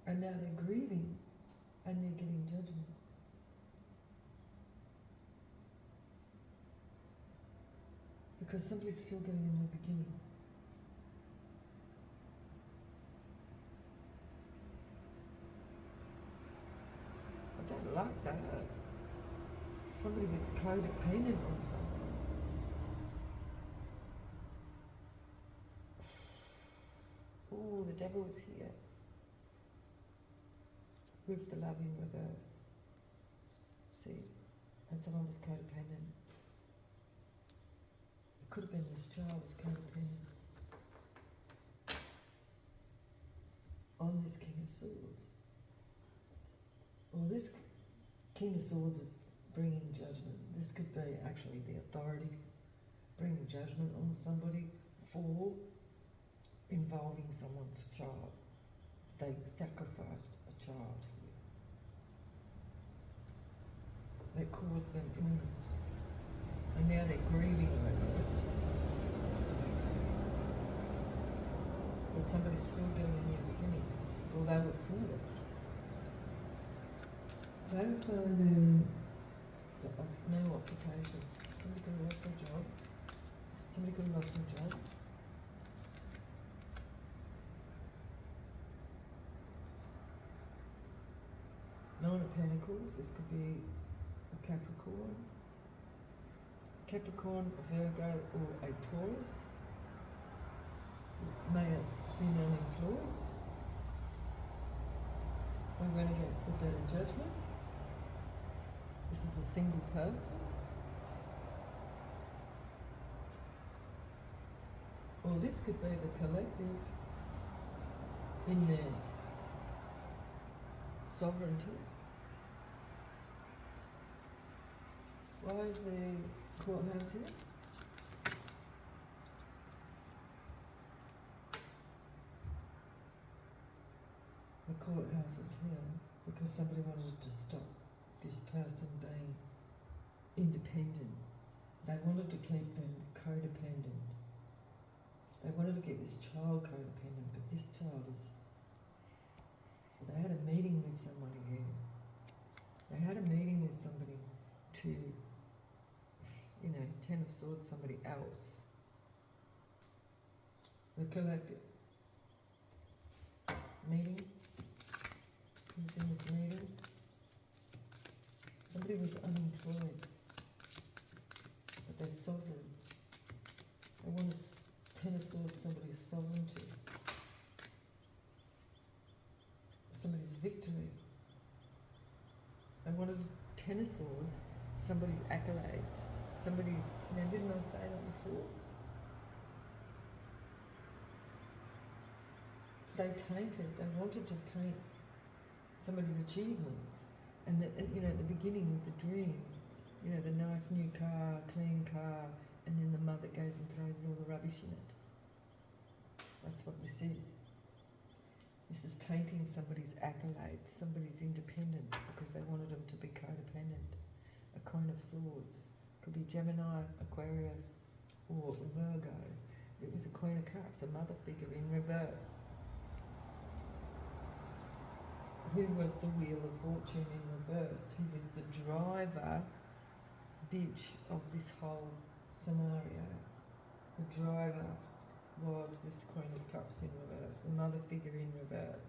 And now they're grieving and they're getting judgment. Because somebody's still getting a new beginning. I don't like that. Somebody was codependent on someone. Oh, the devil was here. With the love in reverse. See? And someone was codependent. It could have been this child was codependent on this King of Swords. Well, this King of Swords is bringing judgment. This could be actually the authorities bringing judgment on somebody for involving someone's child. They sacrificed a child here. They caused them illness. And now they're grieving over it. But somebody's still getting a new beginning. Well, they were foolish. They were following no occupation. Somebody could have lost their job. Somebody could have lost their job. Nine of Pentacles, this could be a Capricorn. Capricorn, a Virgo or a Taurus. May have been unemployed. They went against the better judgment. This is a single person. Or this could be the collective in their sovereignty. Why is the courthouse here? The courthouse was here because somebody wanted to stop this person being independent. They wanted to keep them codependent. They wanted to get this child codependent, but this child is... They had a meeting with somebody here. They had a meeting with somebody to, you know, Ten of Swords, somebody else. The collective meeting. Who's in this meeting? Somebody was unemployed, but they're sovereign. They want to Ten of Swords, somebody's sovereignty, somebody's victory. They wanted Ten of Swords, somebody's accolades, somebody's. Now, didn't I say that before? They tainted. They wanted to taint somebody's achievements. And you know, at the beginning with the dream, you know, the nice new car, clean car, and then the mother goes and throws all the rubbish in it. That's what this is. This is tainting somebody's accolades, somebody's independence, because they wanted them to be codependent. A Queen of Swords. Could be Gemini, Aquarius, or Virgo. It was a Queen of Cups, a mother figure in reverse. Who was the Wheel of Fortune in reverse? Who was the driver, bitch, of this whole scenario? The driver was this Queen of Cups in reverse, the mother figure in reverse.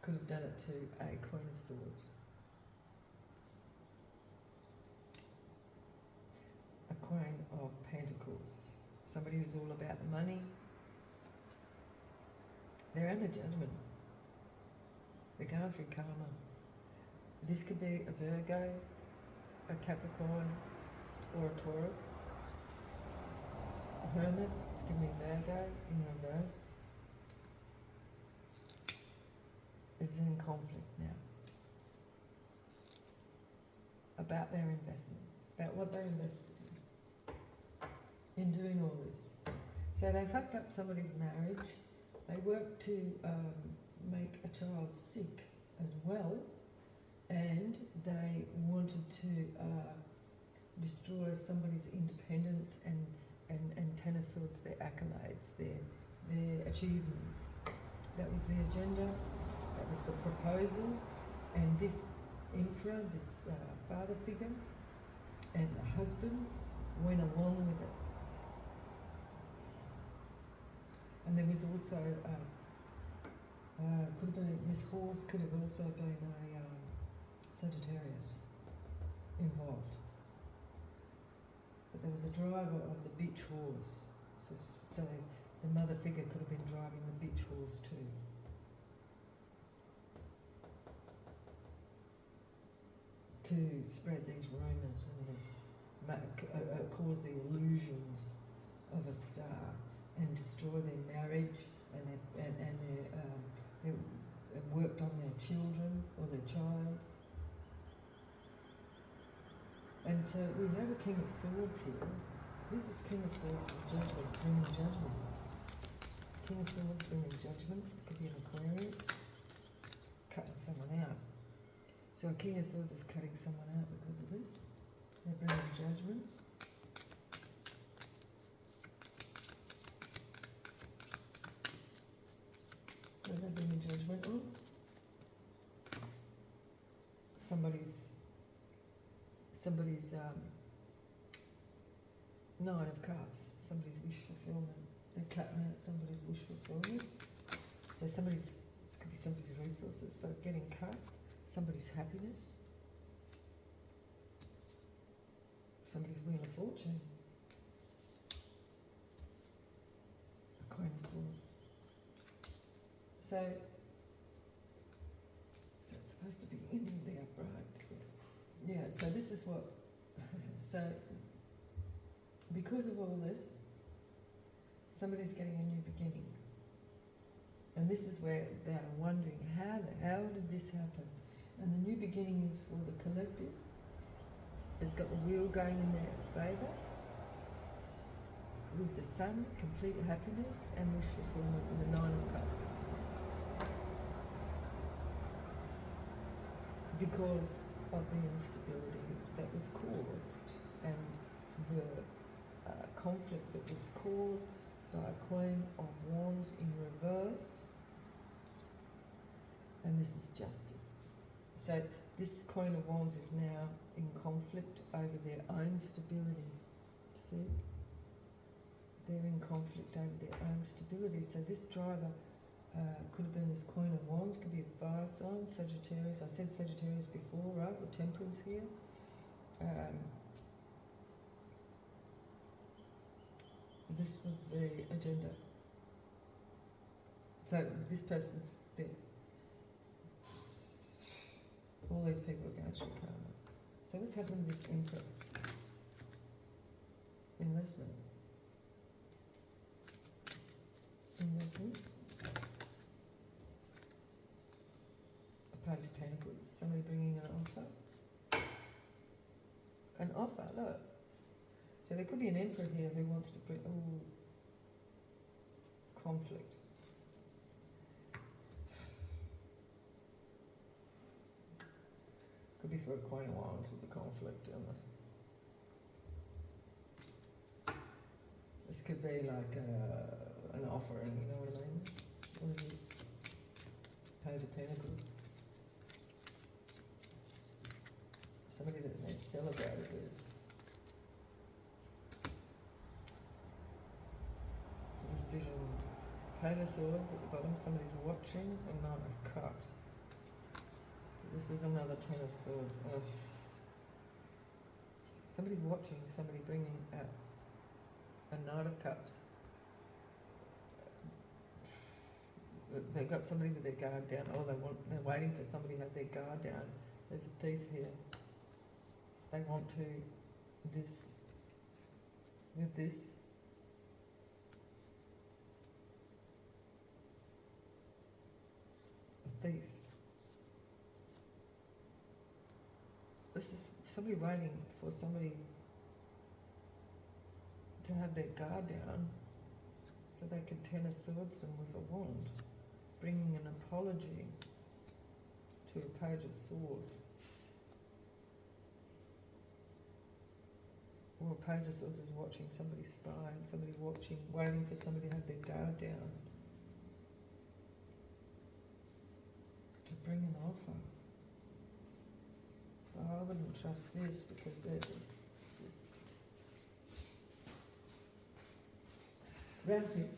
Could have done it to a Queen of Swords. A Queen of Pentacles. Somebody who's all about the money. They're under judgment. They're going through karma. This could be a Virgo, a Capricorn, or a Taurus. A Hermit, it's giving me Virgo in reverse. is in conflict now about their investments, about what they invested in doing all this. So they fucked up somebody's marriage. They worked to make a child sick as well, and they wanted to destroy somebody's independence and tennis swords, their accolades, their achievements. That was the agenda, that was the proposal, and this emperor, this father figure, and the husband went along with it. And there was also, could have been, this horse could have also been a Sagittarius involved. But there was a driver of the bitch horse, so the mother figure could have been driving the bitch horse too. To spread these rumours and this cause the illusions of a star and destroy their marriage and they worked on their children or their child. And so we have a King of Swords here. This is King of Swords with judgment, bringing judgment. King of Swords bringing judgment. It could be an Aquarius, cutting someone out. So a King of Swords is cutting someone out because of this. They're bringing judgment. What are they bringing judgment on? Somebody's Nine of Cups, somebody's wish fulfillment. They're cutting out somebody's wish fulfillment. So this could be somebody's resources, so getting cut, somebody's happiness, somebody's Wheel of Fortune, a Queen of Swords. So it's supposed to be ending the upright. Yeah, so this is what, so because of all this, somebody's getting a new beginning. And this is where they're wondering, how did this happen? And the new beginning is for the collective. It's got the wheel going in their favour. With the Sun, complete happiness and wish fulfillment with the Nine of Cups. Because of the instability that was caused and the conflict that was caused by a Queen of Wands in reverse, and this is justice. So this Queen of Wands is now in conflict over their own stability. See? They're in conflict over their own stability. So this driver could have been this Queen of Wands, could be a fire sign, Sagittarius. I said Sagittarius before, right? The Temperance here. This was the agenda. So this person's there. All these people are going through karma. So what's happened to this Emperor? Investment. A Page of Pentacles. Somebody bringing an offer. An offer, look. So there could be an Emperor here who wants to bring conflict. Could be for a Queen of Wands with the conflict and this could be like an offering, you know what I mean? What is this? Page of Pentacles. Somebody that they celebrated with. Decision. Page of Swords at the bottom, somebody's watching, and Nine of Cups. This is another Ten of Swords. Ugh. Somebody's watching, somebody bringing out a Nine of Cups. They've got somebody with their guard down. They're waiting for somebody to have their guard down. There's a thief here. They want to with this. A thief. this is somebody waiting for somebody to have their guard down so they can Ten of Swords them with a wand, bringing an apology to a Page of Swords. Or a Page of Swords is watching somebody spying, somebody watching, waiting for somebody to have their guard down. To bring an offer. Oh, I wouldn't trust this because there's this. Ralphie.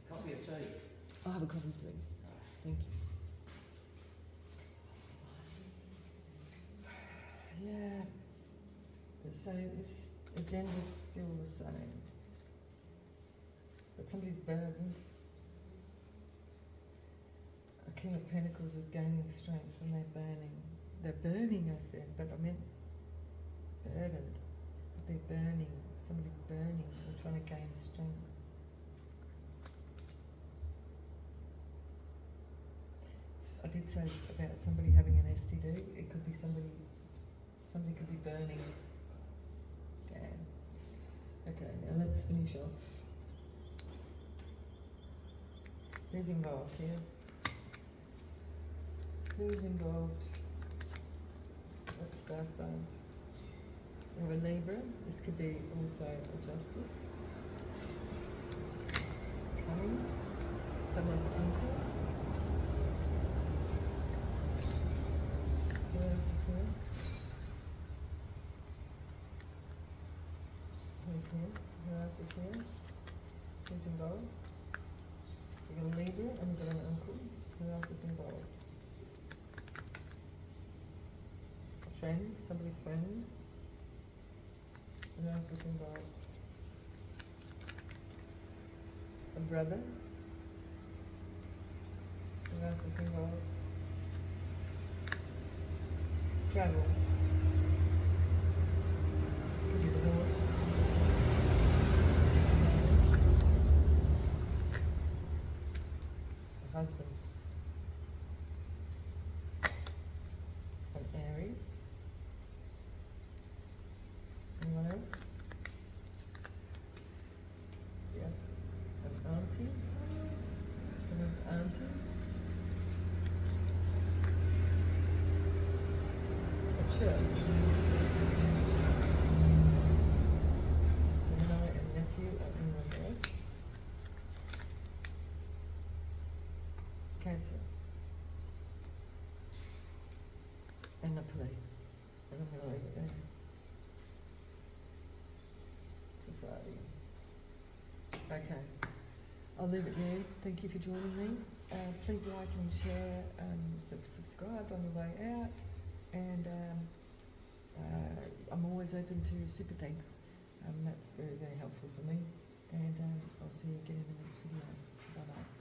Copy of tea. I'll have a copy, please. Thank you. Yeah. So this agenda's still the same. But somebody's burdened. A King of Pentacles is gaining strength from their burning. They're burning, I said, but I meant burdened. But they're burning. Somebody's burning. They're trying to gain strength. I did say about somebody having an STD. It could be somebody could be burning. Damn. Okay, now let's finish off. Who's involved here? Who's involved? What star signs? We have a Libra. This could be also a Justice. Coming. Someone's uncle. Who else is here? Who's here? Who else is here? Who's involved? You've got a Libra and you've got an uncle. Who else is involved? A friend, somebody's friend. Who else is involved? A brother. Who else is involved? Travel. Could be the horse. A husband. An Aries. Anyone else? Yes. An auntie. Someone's auntie. A church. Gemini and nephew are in reverse. Cancer. And the police. And I'm going to leave it there. Society. Okay. I'll leave it there. Thank you for joining me. Please like and share, subscribe on your way out. And I'm always open to super thanks. That's very, very helpful for me. And I'll see you again in the next video. Bye-bye.